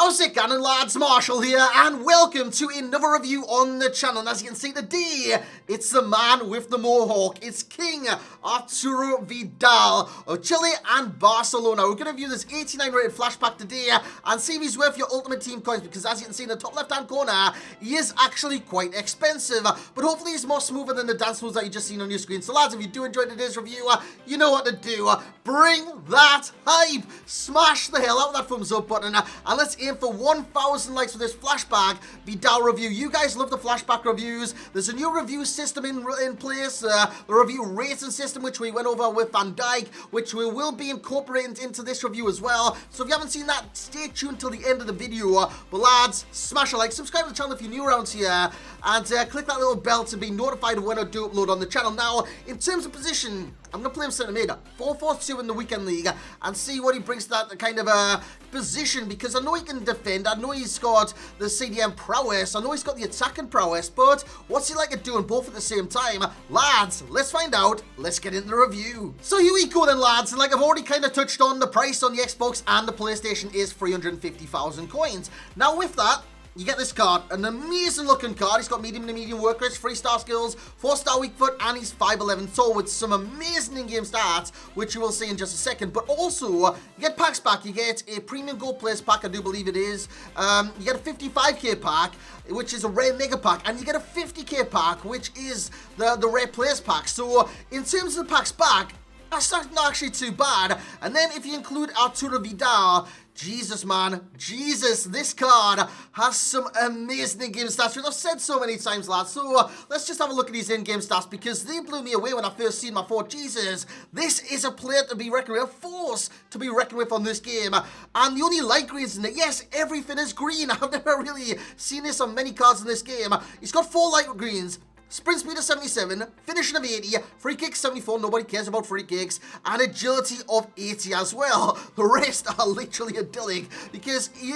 How's it going, lads? Marshall here, and welcome to another review on the channel. And as you can see today, it's the man with the mohawk. It's King Arturo Vidal of Chile and Barcelona. We're going to review this 89 rated flashback today and see if he's worth your ultimate team coins, because as you can see in the top left hand corner, he is actually quite expensive, but hopefully he's more smoother than the dance moves that you just seen on your screen. So lads, if you do enjoy today's review, you know what to do. Bring that hype, smash the hell out of that thumbs up button, and let's aim for 1,000 likes for this Flashback Vidal review. You guys love the flashback reviews. There's a new review system in place, the review rating system, which we went over with Van Dijk, which we will be incorporating into this review as well. So if you haven't seen that, stay tuned till the end of the video. But lads, smash a like, subscribe to the channel if you're new around here, and click that little bell to be notified when I do upload on the channel. Now, in terms of position, I'm going to play him centre mid, 4-4-2 in the weekend league, and see what he brings to that kind of position, because I know he can defend, I know he's got the CDM prowess, I know he's got the attacking prowess, but what's he like at doing both at the same time? Lads, let's find out, let's get into the review. So here we go then, lads, and like I've already kind of touched on, the price on the Xbox and the PlayStation is 350,000 coins. Now with that, you get this card, an amazing looking card. He's got medium to medium work rates, 3-star skills, 4-star weak foot, and he's 5'11", tall with some amazing in-game stats, which you will see in just a second. But also, you get packs back. You get a premium gold players pack, I do believe it is. You get a 55k pack, which is a rare mega pack, and you get a 50k pack, which is the rare players pack. So in terms of the packs back, that's not actually too bad. And then if you include Arturo Vidal, Jesus, man. Jesus, this card has some amazing in-game stats, which I've said so many times, lads. So let's just have a look at these in-game stats, because they blew me away when I first seen them. I thought, Jesus, this is a player to be reckoned with, a force to be reckoned with on this game. And the only light greens in it, yes, everything is green. I've never really seen this on many cards in this game. He's got 4 light greens, sprint speed of 77, finishing of 80, free kicks 74, nobody cares about free kicks, and agility of 80 as well. The rest are literally idyllic, because he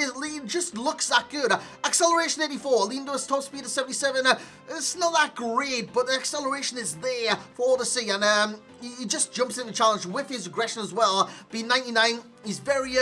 just looks that good. Acceleration 84, lean to his top speed of 77, it's not that great, but the acceleration is there for all to see, and he just jumps in the challenge with his aggression as well. Being 99, he's very,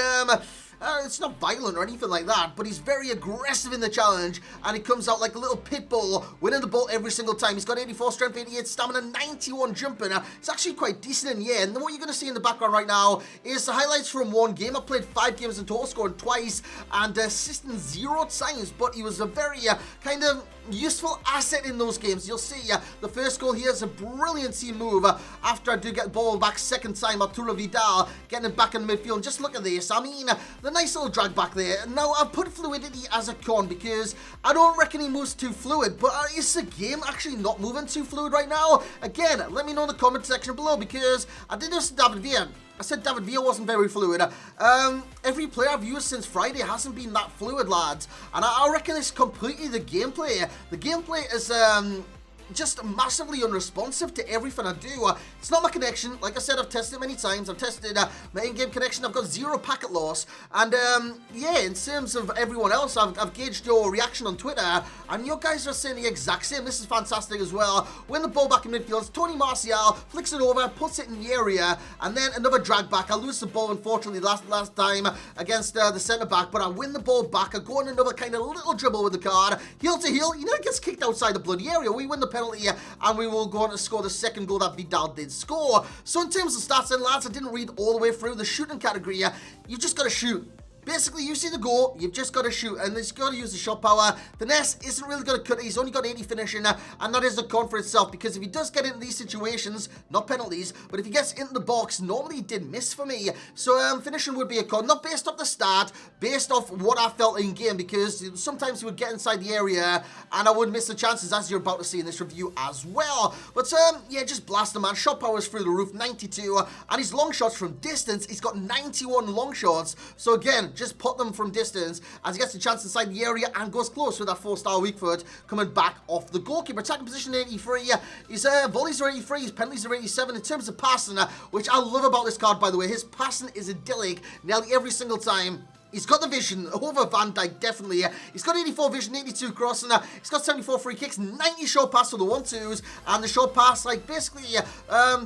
it's not violent or anything like that, but he's very aggressive in the challenge, and he comes out like a little pit bull, winning the ball every single time. He's got 84 strength, 88 stamina, 91 jumping. It's actually quite decent in the end. And what you're going to see in the background right now is the highlights from one game. I played 5 games in total, scoring twice and assisting 0 times, but he was a very kind of useful asset in those games. You'll see the first goal here is a brilliant team move after I do get the ball back second time. Arturo Vidal getting it back in the midfield, and just look at this. I mean, the nice little drag back there. Now I've put fluidity as a con, because I don't reckon he moves too fluid, but is the game actually not moving too fluid right now? Again, let me know in the comment section below, because I did this to David Villa. I said David Villa wasn't very fluid. Every player I've used since Friday hasn't been that fluid, lads. And I reckon it's completely the gameplay. The gameplay is just massively unresponsive to everything I do. It's not my connection. Like I said, I've tested it many times. I've tested my in-game connection. I've got 0 packet loss. And yeah, in terms of everyone else, I've gauged your reaction on Twitter, and you guys are saying the exact same. This is fantastic as well. Win the ball back in midfield. It's Tony Martial flicks it over, puts it in the area, and then another drag back. I lose the ball, unfortunately, last time against the centre back, but I win the ball back. I go on another kind of little dribble with the card, heel to heel. You know, it gets kicked outside the bloody area. We win the penalty, and we will go on to score the second goal that Vidal did score. So in terms of stats then, lads, I didn't read all the way through the shooting category. You just got to shoot. Basically, you see the goal, you've just got to shoot, and he's got to use the shot power. Finesse isn't really going to cut it. He's only got 80 finishing, and that is the con for itself, because if he does get into these situations, not penalties, but if he gets into the box, normally he did miss for me. So finishing would be a con, not based off the start, based off what I felt in game, because sometimes he would get inside the area, and I would miss the chances, as you're about to see in this review as well. But yeah, just blast him, man. Shot power is through the roof, 92, and his long shots from distance, he's got 91 long shots. So again, just put them from distance as he gets a chance inside the area and goes close with that 4-star weak foot coming back off the goalkeeper. Attacking position 83, his volleys are 83, his penalties are 87. In terms of passing, which I love about this card, by the way, his passing is idyllic nearly every single time. He's got the vision over Van Dijk, definitely. He's got 84 vision, 82 crossing. He's got 74 free kicks, 90 short pass for the 1-2s. And the short pass, like, basically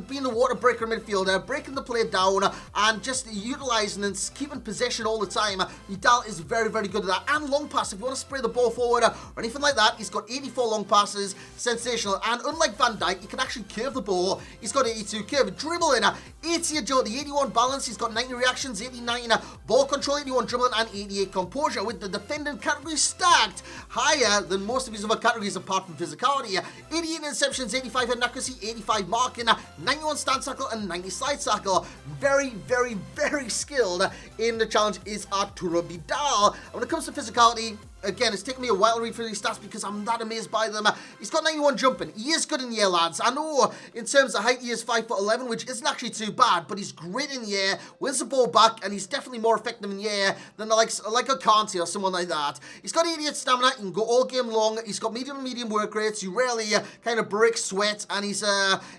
being the water breaker midfielder, breaking the play down and just utilising and keeping possession all the time. Vidal is very, very good at that. And long pass, if you want to spray the ball forward or anything like that, he's got 84 long passes. Sensational. And unlike Van Dijk, he can actually curve the ball. He's got 82 curve, dribbling, 80 agility, 81 balance. He's got 90 reactions, 89 ball control, 81 dribbling, and 88 composure, with the defending category stacked higher than most of his other categories apart from physicality. 88 interceptions, 85 in accuracy, 85 marking, 91 stand tackle, and 90 slide tackle. Very, very, very skilled in the challenge is Arturo Vidal. And when it comes to physicality, again, it's taken me a while to read through these stats because I'm that amazed by them. He's got 91 jumping. He is good in the air, lads. I know in terms of height, he is 5'11", which isn't actually too bad, but he's great in the air, wins the ball back, and he's definitely more effective in the air than like a Kante or someone like that. He's got 88 stamina. He can go all game long. He's got medium work rates. He rarely kind of breaks sweat, and he's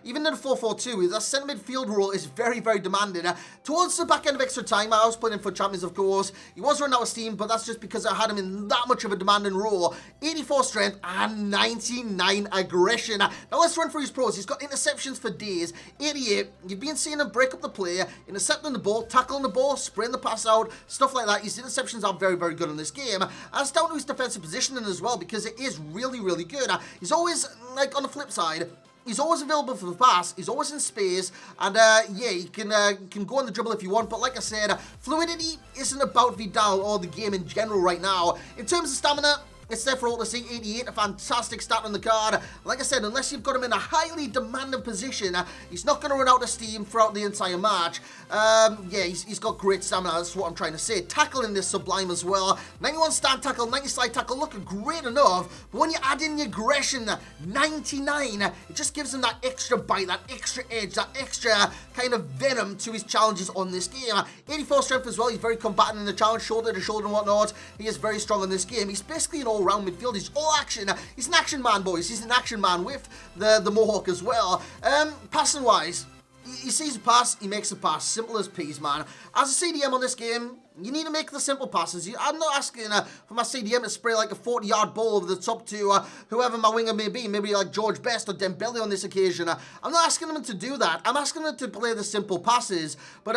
even in the 4-4-2, that centre midfield role is very, very demanding. Towards the back end of extra time, I was playing for Champions, of course. He was running out of steam, but that's just because I had him in that much of a demanding role. 84 strength and 99 aggression. Now let's run through his pros. He's got interceptions for days. 88. You've been seeing him break up the play, intercepting the ball, tackling the ball, spraying the pass out, stuff like that. His interceptions are very, very good in this game. And it's down to his defensive positioning as well, because it is really, really good. He's always, like, on the flip side, he's always available for the pass. He's always in space. And, yeah, he can go on the dribble if you want. But like I said, fluidity isn't about Vidal or the game in general right now. In terms of stamina, it's there for all to see. 88, a fantastic stat on the card. Like I said, unless you've got him in a highly demanding position, he's not going to run out of steam throughout the entire match. Yeah, he's got great stamina. That's what I'm trying to say. Tackling is sublime as well. 91 stand tackle, 90 slide tackle, looking great enough. But when you add in the aggression, 99, it just gives him that extra bite, that extra edge, that extra kind of venom to his challenges on this game. 84 strength as well. He's very combatant in the challenge, shoulder to shoulder and whatnot. He is very strong in this game. He's basically an all-round midfield. He's all action. He's an action man, boys. He's an action man with the Mohawk as well. Passing wise, he sees a pass, he makes a pass. Simple as peas, man. As a CDM on this game, you need to make the simple passes. I'm not asking for my CDM to spray like a 40-yard ball over the top to whoever my winger may be, maybe like George Best or Dembele on this occasion. I'm not asking them to do that. I'm asking them to play the simple passes. But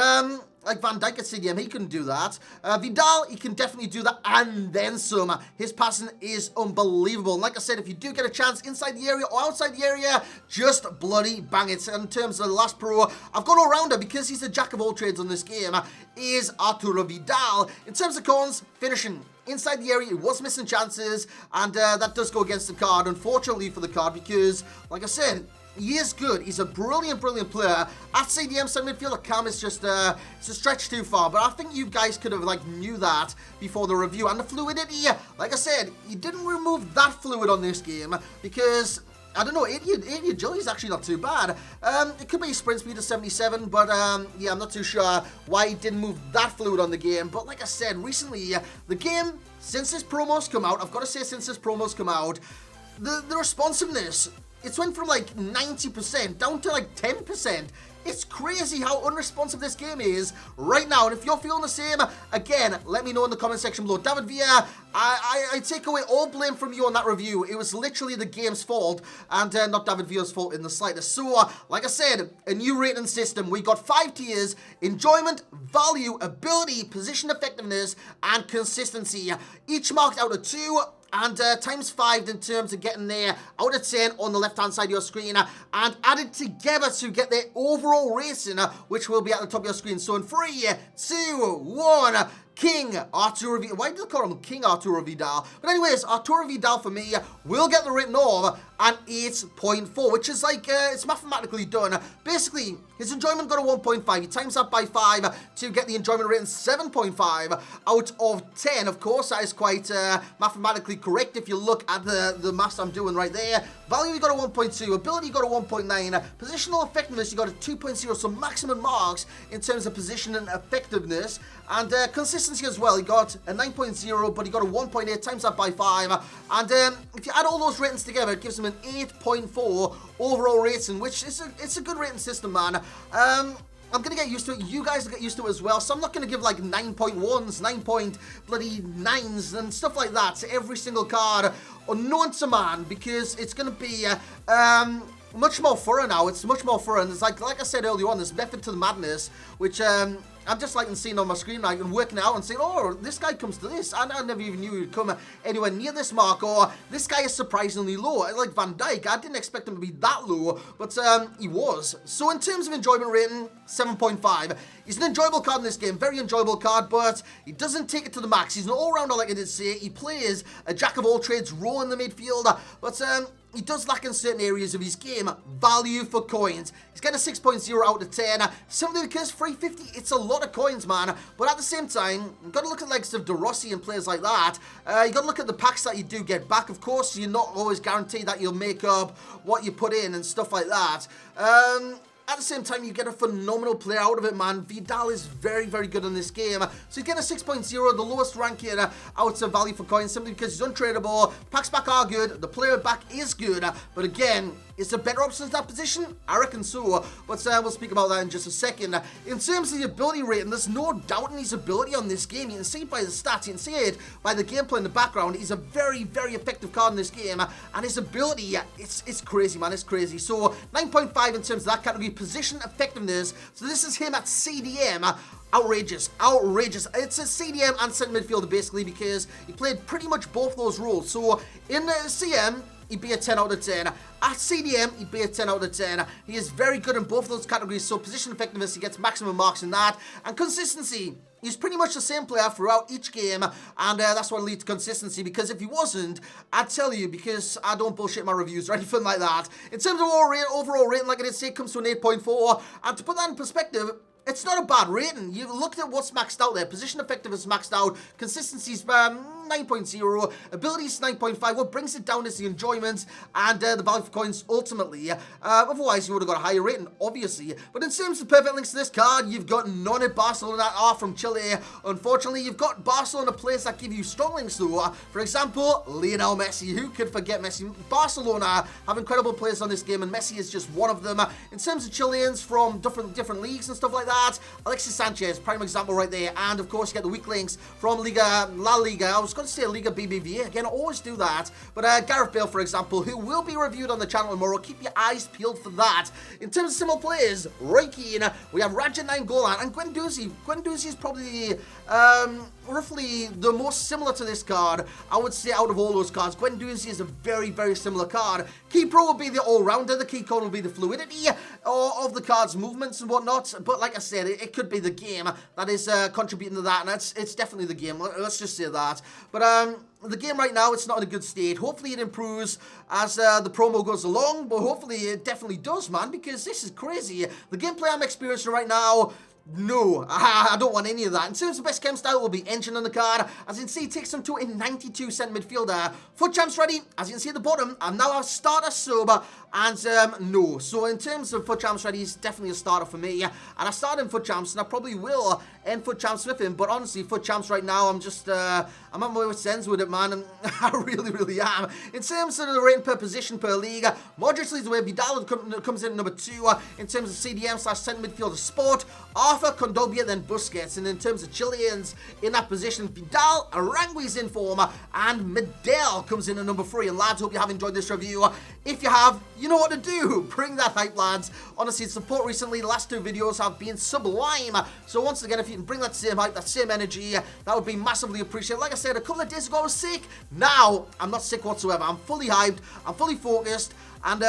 like Van Dijk at CDM, he couldn't do that. Vidal, he can definitely do that and then some. His passing is unbelievable. And like I said, if you do get a chance inside the area or outside the area, just bloody bang it. In terms of the last pro, I've gone all-rounder because he's a jack of all trades on this game, is Arturo Vidal. In terms of cons, finishing inside the area, he was missing chances, and that does go against the card, unfortunately for the card, because, like I said, he is good. He's a brilliant, brilliant player. At CDM, center midfielder cam is just it's a stretch too far. But I think you guys could have knew that before the review. And the fluidity, like I said, he didn't remove that fluid on this game because I don't know, 80 agility is actually not too bad. It could be sprint speed of 77, but yeah, I'm not too sure why he didn't move that fluid on the game. But like I said, recently, the game, since this promo's come out, I've got to say since this promo's come out, the responsiveness, it's went from like 90% down to like 10%. It's crazy how unresponsive this game is right now. And if you're feeling the same, again, let me know in the comment section below. David Villa, I take away all blame from you on that review. It was literally the game's fault and not David Villa's fault in the slightest. So, like I said, a new rating system. We got 5 tiers: enjoyment, value, ability, position effectiveness, and consistency. Each marked out of 2. And times 5 in terms of getting there out of 10 on the left hand side of your screen, and added together to get their overall rating, which will be at the top of your screen. So in 3, 2, 1, King Arturo Vidal. Why did they call him King Arturo Vidal? But anyways, Arturo Vidal for me will get the rating of an 8.4, which is like, it's mathematically done. Basically, his enjoyment got a 1.5. He times that by 5 to get the enjoyment rating 7.5 out of 10. Of course, that is quite mathematically correct if you look at the maths I'm doing right there. Value, you got a 1.2. Ability, you got a 1.9. Positional effectiveness, you got a 2.0. So maximum marks in terms of position and effectiveness. And consistency as well, he got a 9.0, but he got a 1.8, times that by 5. And if you add all those ratings together, it gives him an 8.4 overall rating, which is it's a good rating system, man. I'm going to get used to it. You guys will get used to it as well. So I'm not going to give like 9.1s, 9.9s and stuff like that to every single card unknown to man, because it's going to be much more thorough now. It's much more thorough. And it's like I said earlier on, there's method to the madness, which I'm just liking seeing on my screen now and working it out and saying, oh, this guy comes to this. I never even knew he'd come anywhere near this mark, or this guy is surprisingly low. Like Van Dijk, I didn't expect him to be that low, but he was. So in terms of enjoyment rating, 7.5. He's an enjoyable card in this game, very enjoyable card, but he doesn't take it to the max. He's an all-rounder, like I did say. He plays a jack-of-all-trades role in the midfield, but he does lack in certain areas of his game. Value for coins. He's getting a 6.0 out of 10, simply because 350, it's a lot of coins, man. But at the same time, you've got to look at likes of De Rossi and players like that. You've got to look at the packs that you do get back. Of course, you're not always guaranteed that you'll make up what you put in and stuff like that. At the same time, you get a phenomenal player out of it, man. Vidal is very, very good in this game. So you get a 6.0, the lowest rank here out of value for coins, simply because he's untradeable. Packs back are good. The player back is good. But again, is there better options in that position? I reckon so. But we'll speak about that in just a second. In terms of the ability rating, there's no doubt in his ability on this game. You can see it by the stats. You can see it by the gameplay in the background. He's a very, very effective card in this game. And his ability, it's crazy, man. It's crazy. So 9.5 in terms of that category. Position effectiveness. So this is him at CDM. Outrageous. Outrageous. It's a CDM and centre midfielder, basically, because he played pretty much both those roles. So in CM, he'd be a 10 out of 10. At CDM, he'd be a 10 out of 10. He is very good in both of those categories. So position effectiveness, he gets maximum marks in that. And consistency, he's pretty much the same player throughout each game, and that's what leads to consistency, because if he wasn't, I'd tell you, because I don't bullshit my reviews or anything like that. In terms of overall rating, like I did say, it comes to an 8.4, and to put that in perspective, it's not a bad rating. You looked at what's maxed out there. Position effectiveness is maxed out. Consistency's 9.0. Abilities 9.5. What brings it down is the enjoyment and the value for coins ultimately. Otherwise, you would have got a higher rating, obviously. But in terms of perfect links to this card, you've got none at Barcelona that are from Chile. Unfortunately, you've got Barcelona players that give you strong links though. For example, Lionel Messi. Who could forget Messi? Barcelona have incredible players on this game, and Messi is just one of them. In terms of Chileans from different leagues and stuff like that, Alexis Sanchez, prime example right there. And of course, you get the weak links from La Liga. I was going to say Liga BBVA again. I always do that. But Gareth Bale, for example, who will be reviewed on the channel tomorrow. Keep your eyes peeled for that. In terms of similar players, Roy Keane, we have Raja Nainggolan and Guendouzi. Guendouzi is probably roughly the most similar to this card, I would say, out of all those cards. Guendouzi is a very, very similar card. Key pro will be the all-rounder. The key card will be the fluidity of the card's movements and whatnot. But like I said, it could be the game that is contributing to that, and it's definitely the game. Let's just say that. But the game right now, it's not in a good state. Hopefully it improves as the promo goes along, but hopefully it definitely does, man, because this is crazy. The gameplay I'm experiencing right now, no, I don't want any of that. In terms of best chem style, will be engine on the card. As you can see, it takes them to a 92 cent midfielder. Foot champs ready. As you can see at the bottom, I'm now a starter sub, and no. So in terms of foot champs ready, he's definitely a starter for me. And I started in foot champs, and I probably will end foot champs with him. But honestly, foot champs right now, I'm just, I'm at my wit's ends with it, man. And I really, really am. In terms of the rating per position per league, Modric leads the way. Vidal comes in at number 2. In terms of CDM / centre midfielder sport, Arthur, Condobia, then Busquets. And in terms of Chileans in that position, Vidal, Arangui's in form, and Medel comes in at number 3. And lads, hope you have enjoyed this review. If you have, you know what to do. Bring that hype, lads. Honestly, support recently, the last 2 videos have been sublime. So once again, if you can bring that same hype, that same energy, that would be massively appreciated. Like I said, a couple of days ago I was sick. Now, I'm not sick whatsoever. I'm fully hyped. I'm fully focused. And,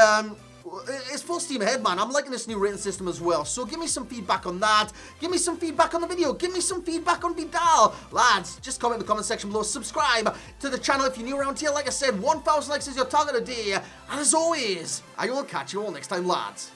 it's full steam ahead, man. I'm liking this new rating system as well. So give me some feedback on that. Give me some feedback on the video. Give me some feedback on Vidal. Lads, just comment in the comment section below. Subscribe to the channel if you're new around here. Like I said, 1,000 likes is your target a day. And as always, I will catch you all next time, lads.